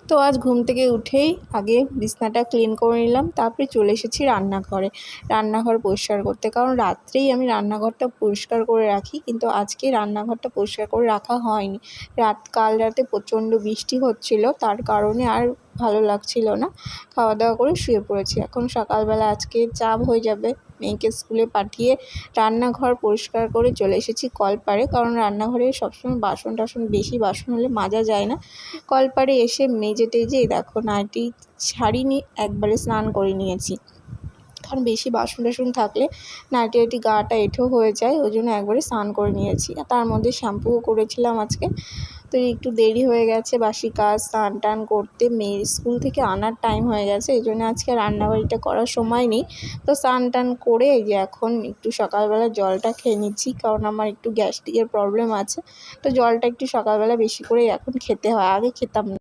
তো আজ ঘুম থেকে উঠেই আগে বিছনাটা ক্লিন করে নিলাম, তারপরে চলে এসেছি রান্নাঘরে। রান্নাঘর পরিষ্কার করতে, কারণ রাত্রেই আমি রান্নাঘরটা পরিষ্কার করে রাখি, কিন্তু আজকে রান্নাঘরটা পরিষ্কার করে রাখা হয়নি। কাল রাতে প্রচণ্ড বৃষ্টি হচ্ছিল, তার কারণে আর ভালো লাগছিল না। খাওয়া দাওয়া করে শুয়ে পড়েছি। এখন সকালবেলা আজকে চাপ হয়ে যাবে, মেয়েকে স্কুলে পাঠিয়ে রান্নাঘর পরিষ্কার করে চলে এসেছি কলপাড়ে, কারণ রান্নাঘরে সবসময় বাসন টাসন বেশি বাসন হলে মাজা যায় না। কলপাড়ে এসে মেজে টেজে দেখো নাইটি ছাড়িনি, একবারে স্নান করে নিয়েছি, কারণ বেশি বাসন টাসন থাকলে নাইটি গাটা এঁঠো হয়ে যায়, ওই জন্য একবারে স্নান করে নিয়েছি। তার মধ্যে শ্যাম্পুও করেছিলাম আজকে, তো একটু দেরি হয়ে গেছে বাসি কাজ স্নান টান করতে, মেয়ের স্কুল থেকে আনার টাইম হয়ে গেছে, এই জন্য আজকে রান্নাবাড়িটা করার সময় নেই। তো স্নান টান করে এই যে এখন একটু সকালবেলা জলটা খেয়ে নিচ্ছি, কারণ আমার একটু গ্যাস্ট্রিকের প্রবলেম আছে, তো জলটা একটু সকালবেলা বেশি করে এখন খেতে হয়, আগে খেতাম না।